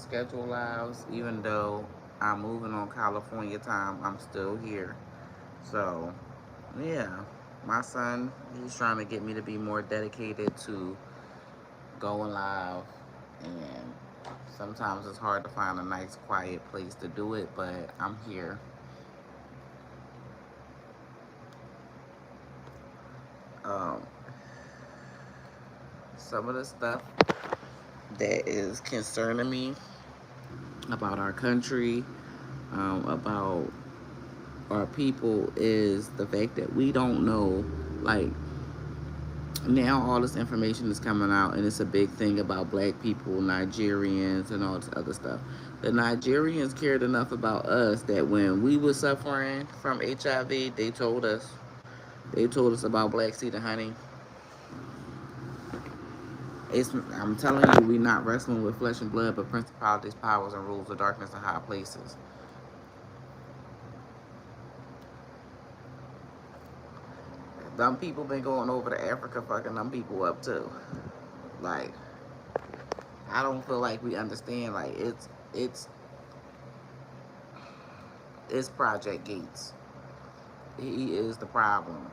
schedule allows. Even though I'm moving on California time, I'm still here. So, yeah, my son, he's trying to get me to be more dedicated to going live. And sometimes it's hard to find a nice, quiet place to do it, but I'm here. Um, some of the stuff that is concerning me about our country, about our people, is the fact that we don't know, like, now all this information is coming out, and it's a big thing about black people, Nigerians, and all this other stuff. The Nigerians cared enough about us that when we were suffering from HIV, they told us about black seed and honey. I'm telling you, we not wrestling with flesh and blood, but principalities, powers, and rules of darkness in high places. Them people been going over to Africa fucking them people up too. Like, I don't feel like we understand. Like, it's Project Gates. He is the problem.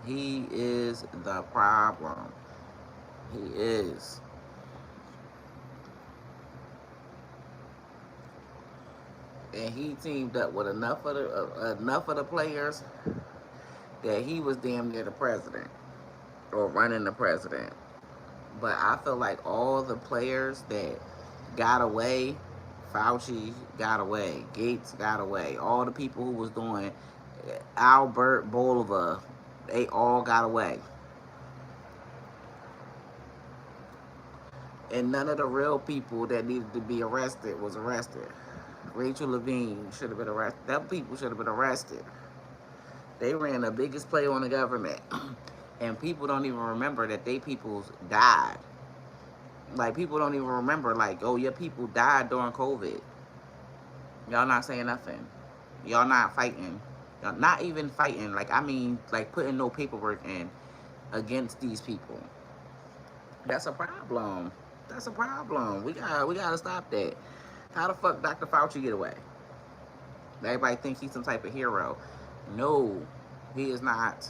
He is the problem. He is. And he teamed up with enough of the players that he was damn near the president or running the president. But I feel like all the players that got away, Fauci got away, Gates got away, all the people who was doing Albert Bolivar, they all got away. And none of the real people that needed to be arrested was arrested. Rachel Levine should have been arrested. Them people should have been arrested. They ran the biggest play on the government. And people don't even remember that they peoples died. Like, people don't even remember, like, oh, your people died during COVID. Y'all not saying nothing. Y'all not fighting. Y'all not even fighting. Like, I mean, like, putting no paperwork in against these people. That's a problem. That's a problem. We gotta stop that. How the fuck Dr. Fauci get away? Everybody think he's some type of hero. No, he is not.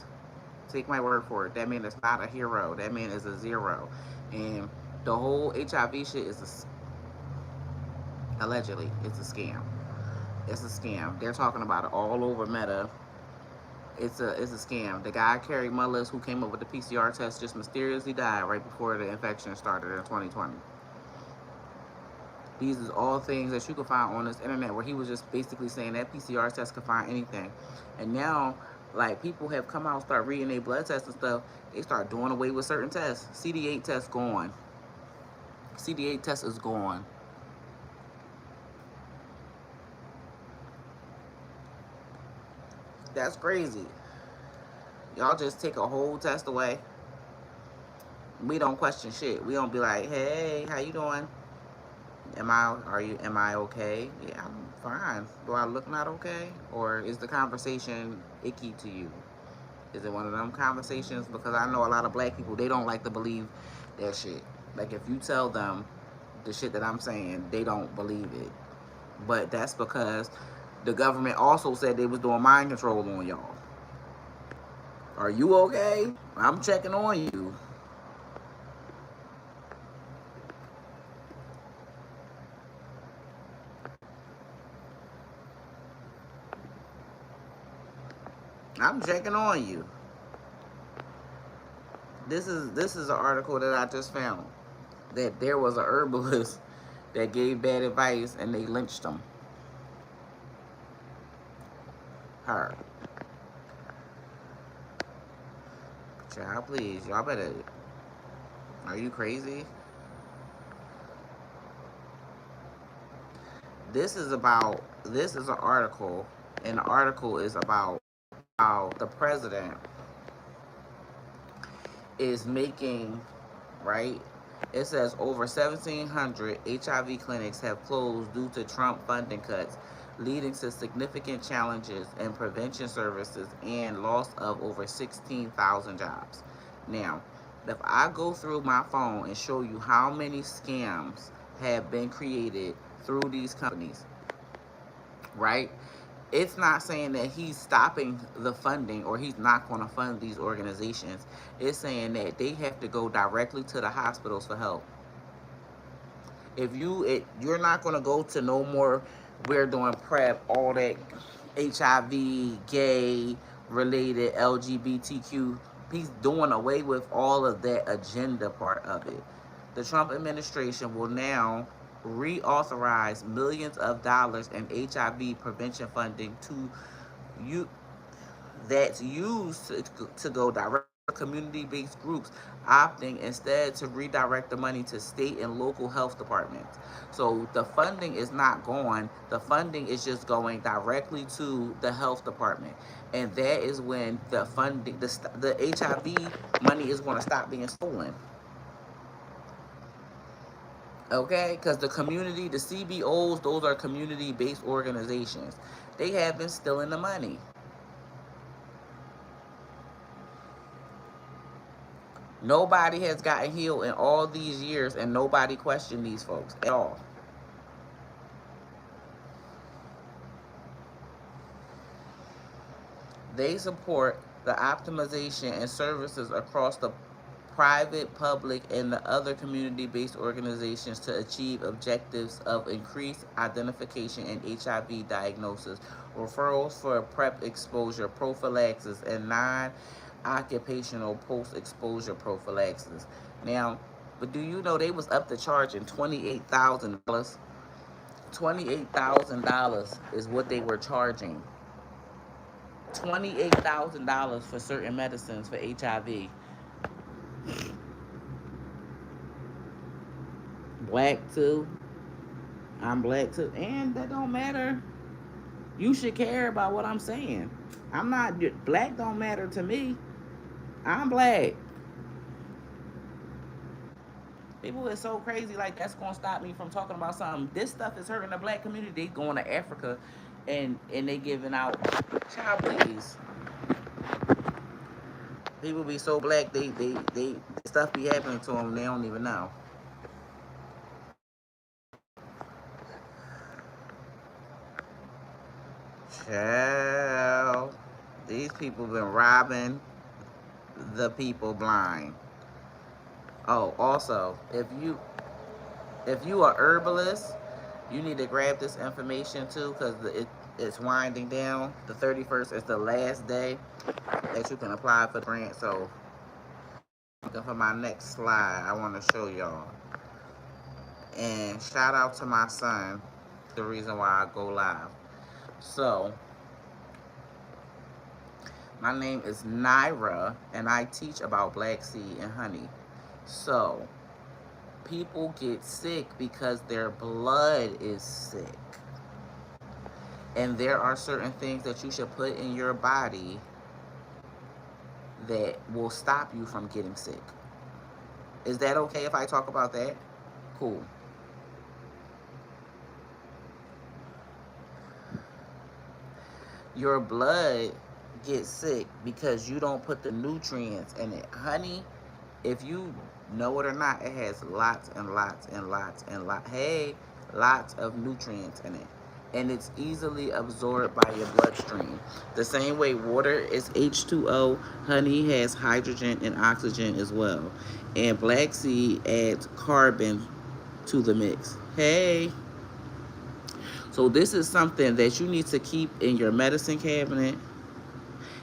Take my word for it. That man is not a hero. That man is a zero. And the whole HIV shit is allegedly, it's a scam. It's a scam. They're talking about it all over Meta. It's a scam. The guy, Kerry Mullis, who came up with the PCR test, just mysteriously died right before the infection started in 2020. These is all things that you can find on this internet, where he was just basically saying that PCR test could find anything. And now, like, people have come out, start reading their blood tests and stuff. They start doing away with certain tests. CD8 test gone. CD8 test is gone. That's crazy. Y'all just take a whole test away. We don't question shit. We don't be like, hey, how you doing? Am I okay? Yeah, I'm fine. Do I look not okay? Or is the conversation icky to you? Is it one of them conversations? Because I know a lot of black people, they don't like to believe that shit. Like, if you tell them the shit that I'm saying, they don't believe it. But that's because the government also said they was doing mind control on y'all. Are you okay? I'm checking on you. I'm checking on you. This is an article that I just found, that there was a herbalist that gave bad advice and they lynched him. Her. Child, please, y'all better. Are you crazy? This is an article, and the article is about how the president is making, right? It says over 1,700 HIV clinics have closed due to Trump funding cuts, leading to significant challenges in prevention services and loss of over 16,000 jobs. Now, if I go through my phone and show you how many scams have been created through these companies, right? It's not saying that he's stopping the funding or he's not going to fund these organizations. It's saying that they have to go directly to the hospitals for help. If you're not going to go to no more, we're doing PrEP, all that HIV, gay related, LGBTQ. He's doing away with all of that agenda part of it. The Trump administration will now reauthorize millions of dollars in HIV prevention funding to you that's used to go direct community-based groups, opting instead to redirect the money to state and local health departments. So the funding is not gone. The funding is just going directly to the health department, and that is when the funding, the HIV money is going to stop being stolen. Okay, because the community, the CBOs, those are community-based organizations. They have been stealing the money. Nobody has gotten healed in all these years, and nobody questioned these folks at all. They support the optimization and services across the private, public, and the other community-based organizations to achieve objectives of increased identification and HIV diagnosis, referrals for PrEP exposure prophylaxis, and non-occupational post-exposure prophylaxis. Now, but do you know they was up to charging $28,000? $28,000 is what they were charging. $28,000 for certain medicines for HIV. Black too. I'm black too. And that don't matter. You should care about what I'm saying. I'm not, black don't matter to me. I'm black. People are so crazy, like that's gonna stop me from talking about something. This stuff is hurting the black community. They going to Africa and they giving out child please. People be so black, they stuff be happening to them, they don't even know. Child, these people been robbing the people blind. Oh, also, if you are herbalist, you need to grab this information too, because it's winding down. The 31st is the last day that you can apply for the grant. So for my next slide, I want to show y'all. And shout out to my son, the reason why I go live. So my name is Naira, and I teach about black seed and honey. So people get sick because their blood is sick. And there are certain things that you should put in your body that will stop you from getting sick. Is that okay if I talk about that? Cool. Your blood gets sick because you don't put the nutrients in it. Honey, if you know it or not, it has lots and lots and lots and lots of nutrients in it. And it's easily absorbed by your bloodstream. The same way water is H2O, honey has hydrogen and oxygen as well. And black seed adds carbon to the mix. Hey. So this is something that you need to keep in your medicine cabinet.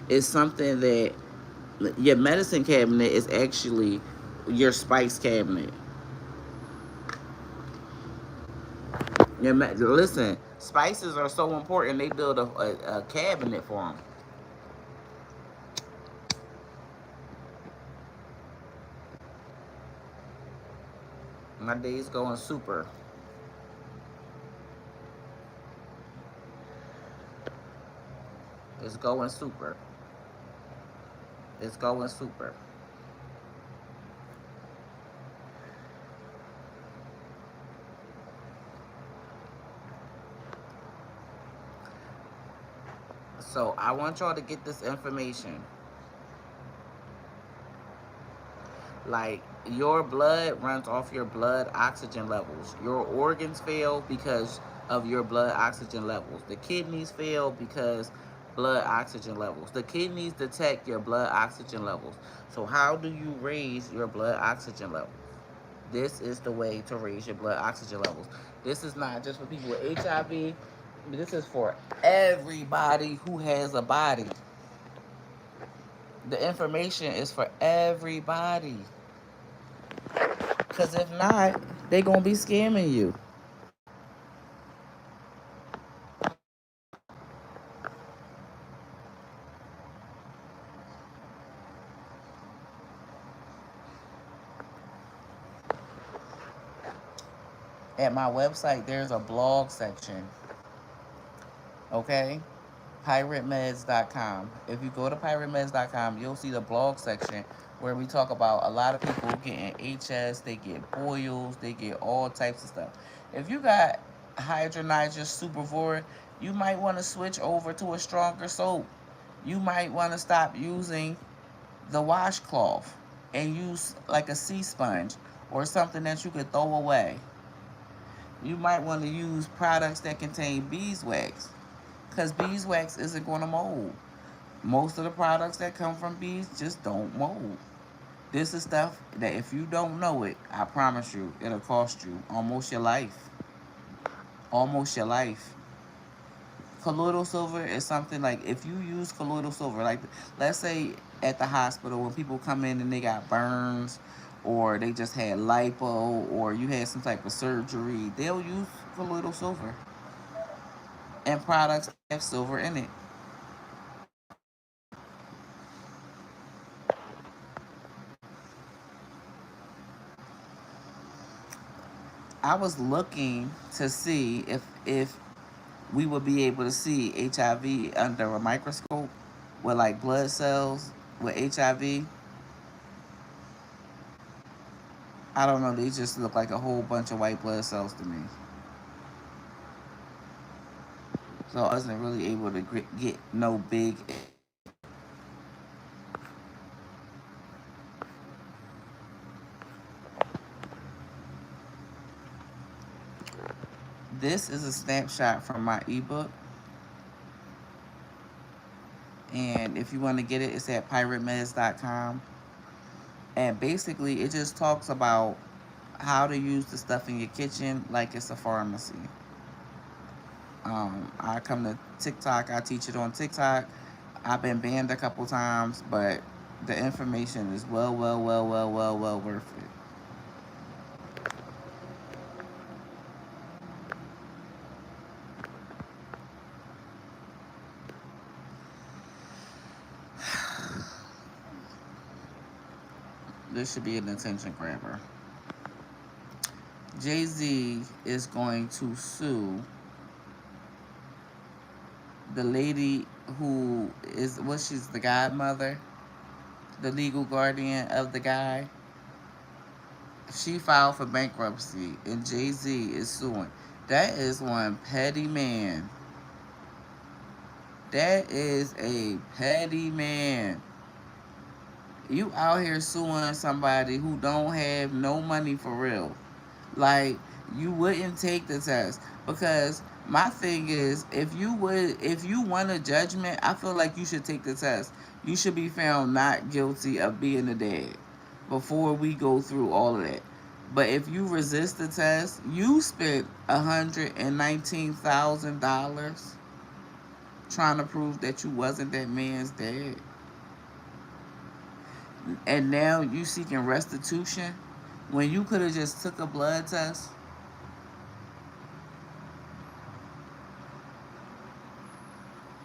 It's something that your medicine cabinet is actually your spice cabinet. Listen, spices are so important, they build a cabinet for them. My day's going super. It's going super. It's going super. So I want y'all to get this information. Like, your blood runs off your blood oxygen levels. Your organs fail because of your blood oxygen levels. The kidneys fail because blood oxygen levels. The kidneys detect your blood oxygen levels. So how do you raise your blood oxygen levels? This is the way to raise your blood oxygen levels. This is not just for people with HIV. This is for everybody who has a body. The information is for everybody. Because if not, they going to be scamming you. At my website, there's a blog section. Okay? PirateMeds.com. If you go to PirateMeds.com, you'll see the blog section where we talk about a lot of people getting HS, they get boils, they get all types of stuff. If you got hydrogenous supervora, you might want to switch over to a stronger soap. You might want to stop using the washcloth and use like a sea sponge or something that you could throw away. You might want to use products that contain beeswax, because beeswax isn't going to mold. Most of the products that come from bees just don't mold. This is stuff that if you don't know it, I promise you, it'll cost you almost your life. Almost your life. Colloidal silver is something like, if you use colloidal silver, like let's say at the hospital when people come in and they got burns, or they just had lipo, or you had some type of surgery, they'll use colloidal silver and products that have silver in it. I was looking to see if we would be able to see HIV under a microscope with like blood cells with HIV. I don't know, they just look like a whole bunch of white blood cells to me. So I wasn't really able to get no big. This is a snapshot from my ebook. And if you want to get it, it's at piratemeds.com. And basically, it just talks about how to use the stuff in your kitchen like it's a pharmacy. I come to TikTok. I teach it on TikTok. I've been banned a couple times, but the information is well worth it. This should be an attention grabber. Jay-Z is going to sue the lady who is, she's the godmother, the legal guardian of the guy. She filed for bankruptcy and Jay-Z is suing. That is one petty man. That is a petty man. You out here suing somebody who don't have no money for real. Like, you wouldn't take the test. Because my thing is, if you want a judgment, I feel like you should take the test. You should be found not guilty of being a dad before we go through all of that. But if you resist the test, you spent $119,000 trying to prove that you wasn't that man's dad. And now you seeking restitution when you could have just took a blood test.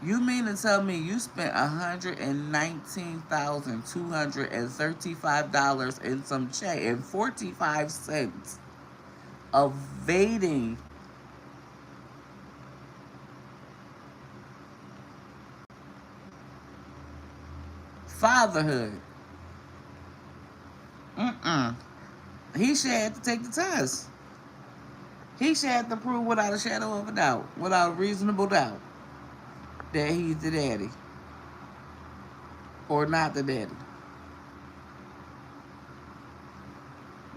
You mean to tell me you spent $119,235 and some check and 45 cents evading fatherhood? He should have to take the test. He should have to prove without a shadow of a doubt, without a reasonable doubt, that he's the daddy or not the daddy.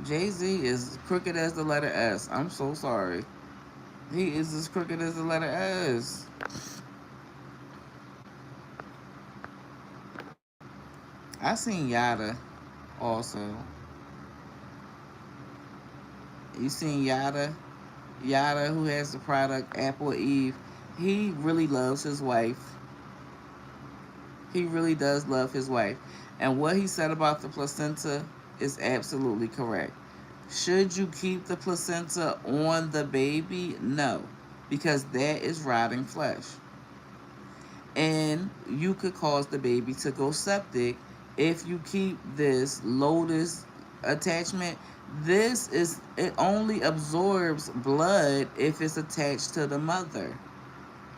Jay-Z is crooked as the letter S. I'm so sorry. He is as crooked as the letter S. I seen Yada also. You seen Yada? Yada, who has the product Apple Eve. He really loves his wife. He really does love his wife. And what he said about the placenta is absolutely correct. Should you keep the placenta on the baby? No, because that is rotting flesh. And you could cause the baby to go septic if you keep this lotus attachment. It only absorbs blood if it's attached to the mother.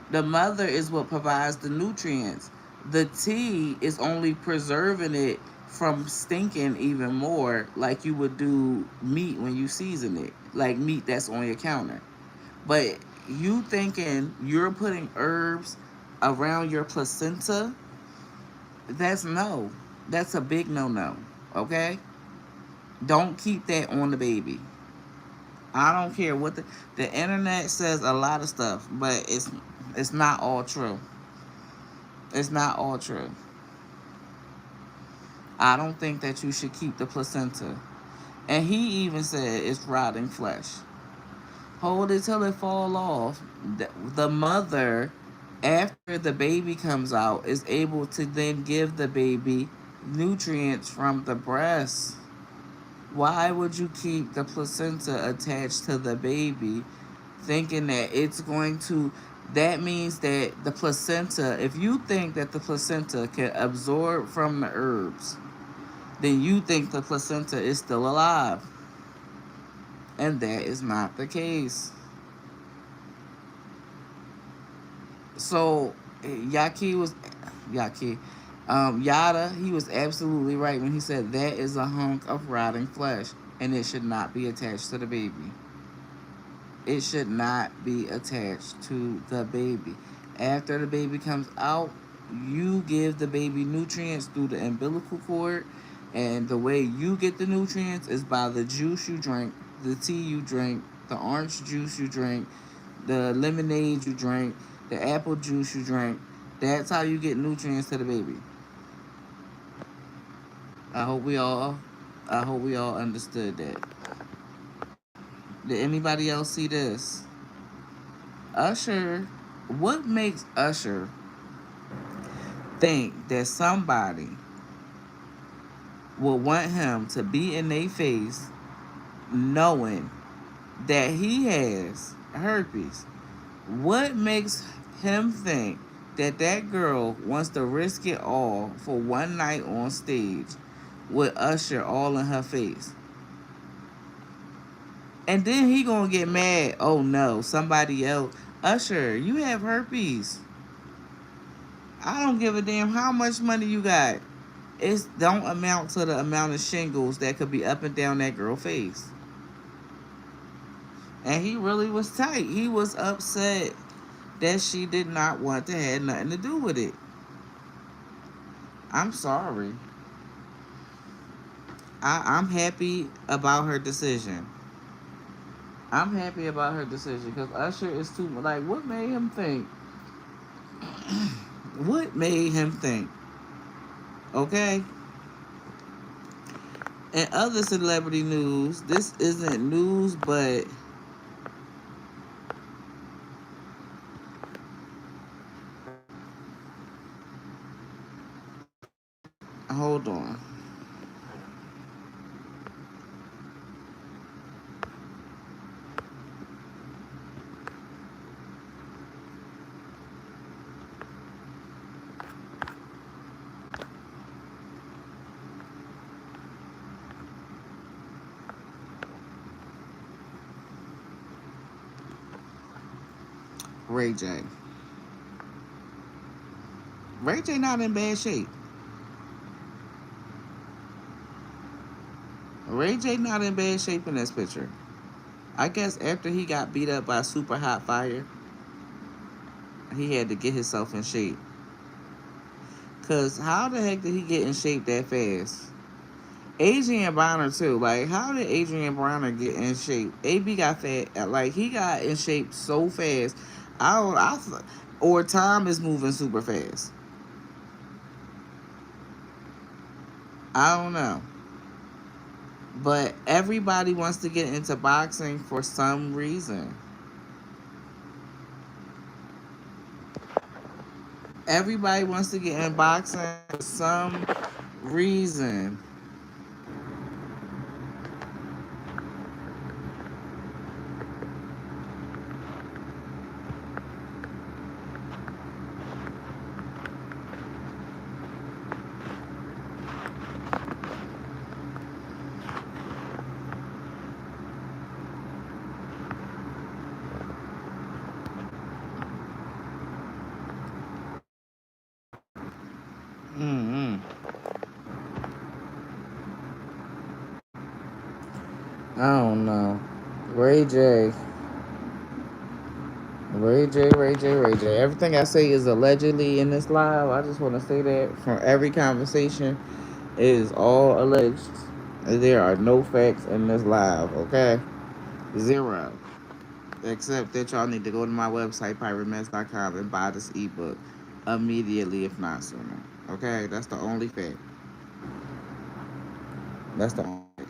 The mother is what provides the nutrients. The tea is only preserving it from stinking even more, like you would do meat when you season it, like meat that's on your counter. But you thinking you're putting herbs around your placenta, that's no. That's a big no no. Okay? Don't keep that on the baby. I don't care what the internet says a lot of stuff, but it's not all true. It's not all true. I don't think that you should keep the placenta. And he even said it's rotting flesh. Hold it till it fall off. The mother, after the baby comes out, is able to then give the baby nutrients from the breast. Why would you keep the placenta attached to the baby thinking that it's going to, that means that the placenta, if you think that the placenta can absorb from the herbs, then you think the placenta is still alive. And that is not the case. So Yaki, Yada, he was absolutely right when he said that is a hunk of rotting flesh and it should not be attached to the baby. It should not be attached to the baby. After the baby comes out, you give the baby nutrients through the umbilical cord, and the way you get the nutrients is by the juice you drink, the tea you drink, the orange juice you drink, the lemonade you drink, the apple juice you drink. That's how you get nutrients to the baby. I hope we all I hope we all understood that. Did anybody else see this? Usher, what makes Usher think that somebody would want him to be in their face knowing that he has herpes? What makes him think that that girl wants to risk it all for one night on stage with Usher all in her face? And then he gonna get mad. Oh no, somebody else. Usher, you have herpes. I don't give a damn how much money you got. It don't amount to the amount of shingles that could be up and down that girl's face. And he really was tight. He was upset that she did not want to have nothing to do with it. I'm sorry. I'm happy about her decision. I'm happy about her decision because Usher is too, like, what made him think? What made him think? Okay? And other celebrity news, this isn't news, but hold on. Ray J. Ray J not in bad shape. Ray J not in bad shape in this picture. I guess after he got beat up by Super Hot Fire, he had to get himself in shape. Cause how the heck did he get in shape that fast? Adrian Bronner too. Like, how did Adrian Bronner get in shape? AB got fat. Like, he got in shape so fast. I don't. Or time is moving super fast. I don't know. But everybody wants to get into boxing for some reason. Everybody wants to get in boxing for some reason. Mm-hmm. I don't know. Ray J. Ray J. Everything I say is allegedly in this live. I just want to say that from every conversation, it is all alleged. There are no facts in this live, okay? Zero. Except that y'all need to go to my website, pyrameds.com, and buy this ebook immediately, if not sooner. Okay? That's the only fact. That's the only fact.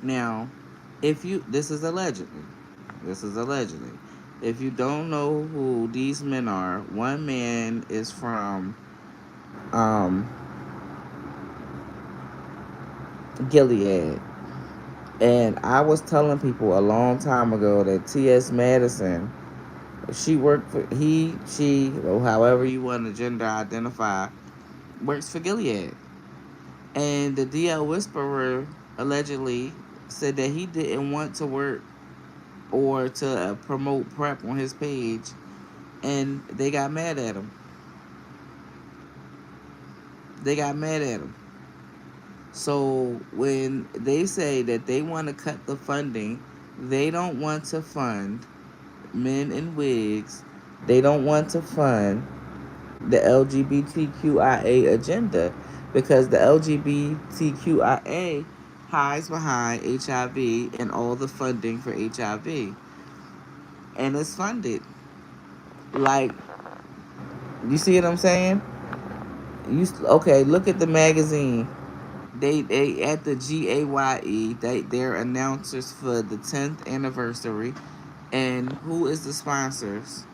Now, if you, this is allegedly. This is allegedly. If you don't know who these men are, one man is from um, Gilead. And I was telling people a long time ago that T.S. Madison, she worked for, he, she, or however you want to gender identify, works for Gilead. And the DL Whisperer allegedly said that he didn't want to work or to promote PrEP on his page, and they got mad at him. They got mad at him. So when they say that they want to cut the funding, they don't want to fund men in wigs. They don't want to fund the LGBTQIA agenda because the LGBTQIA hides behind HIV and all the funding for HIV. And it's funded. Like, you see what I'm saying? Okay, look at the magazine. They at the GAYE, they're announcers for the 10th anniversary. And who is the sponsors?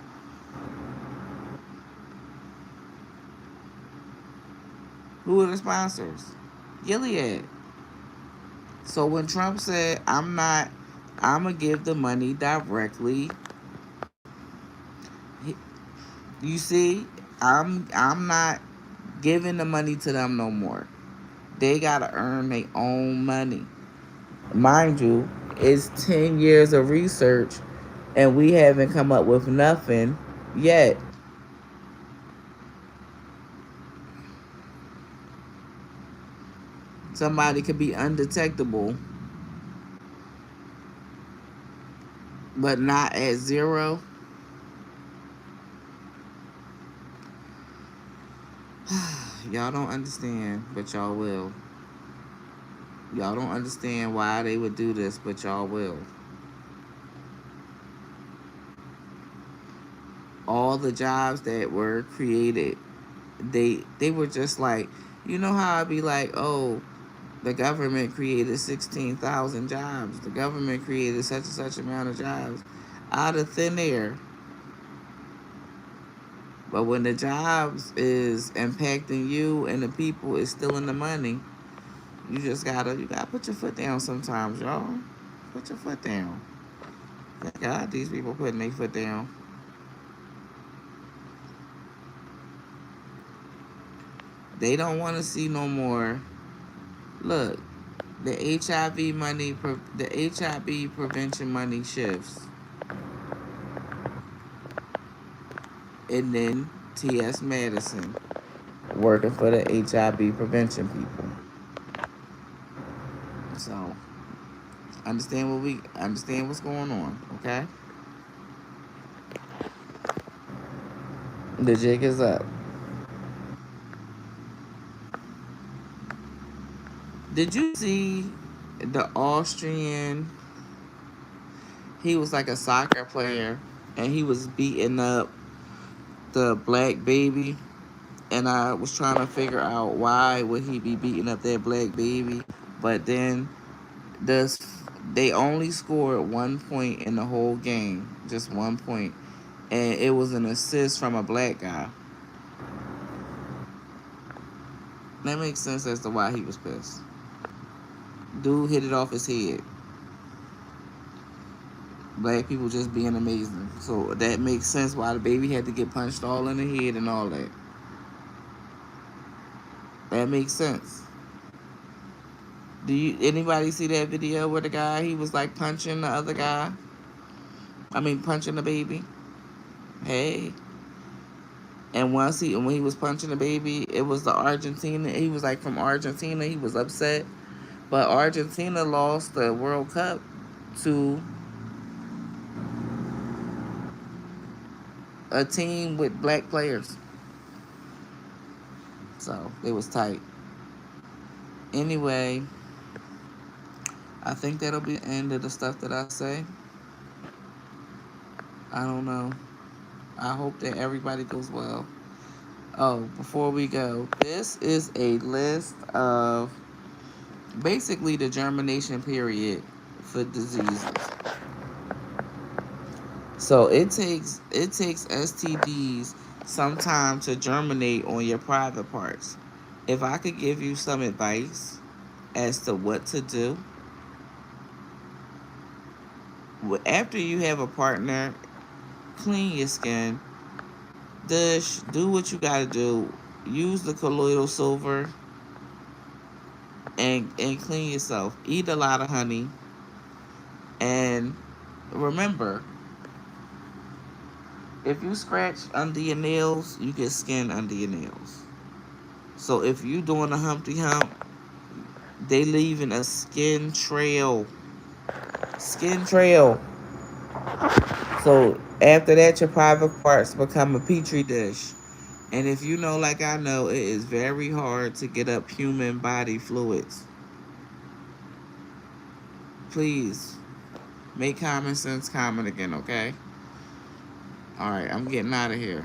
Who are the sponsors? Gilead. So when Trump said, I'm going to give the money directly, you see, I'm not giving the money to them no more. They got to earn their own money. Mind you, it's 10 years of research and we haven't come up with nothing yet. Somebody could be undetectable, but not at zero. Y'all don't understand, but y'all will. Y'all don't understand why they would do this, but y'all will. All the jobs that were created, they were just like, you know how I'd be like, oh, the government created 16,000 jobs. The government created such and such amount of jobs out of thin air. But when the jobs is impacting you and the people is stealing the money, you gotta put your foot down sometimes, y'all. Put your foot down. Thank God these people putting their foot down. They don't want to see no more. Look, the HIV money, the HIV prevention money shifts, and then T.S. Madison working for the HIV prevention people. So Understand what's going on, okay? The jig is up. Did you see the Austrian? He was like a soccer player, and he was beating up the black baby. And I was trying to figure out why would he be beating up that black baby. But then does they only scored 1 point in the whole game, just 1 point, and it was an assist from a black guy. That makes sense as to why he was pissed. Dude hit it off his head. Black people just being amazing. So that makes sense why the baby had to get punched all in the head and all that. That makes sense. Do you anybody see that video where the guy he was like punching the other guy? I mean punching the baby. Hey. And when he was punching the baby, it was the Argentina. He was like from Argentina. He was upset, but Argentina lost the World Cup to a team with black players. So it was tight. Anyway, I think that'll be the end of the stuff that I say. I don't know. I hope that everybody goes well. Oh, before we go, this is a list of basically the germination period for diseases. So it takes STDs some time to germinate on your private parts. If I could give you some advice as to what to do, after you have a partner, clean your skin, dish, do what you gotta do, use the colloidal silver, and clean yourself. Eat a lot of honey, and remember, if you scratch under your nails, you get skin under your nails. So if you doing a Humpty Hump, they leaving a skin trail. Skin trail. So after that, your private parts become a petri dish. And if you know, like I know, it is very hard to get up human body fluids. Please make common sense common again, okay? All right, I'm getting out of here.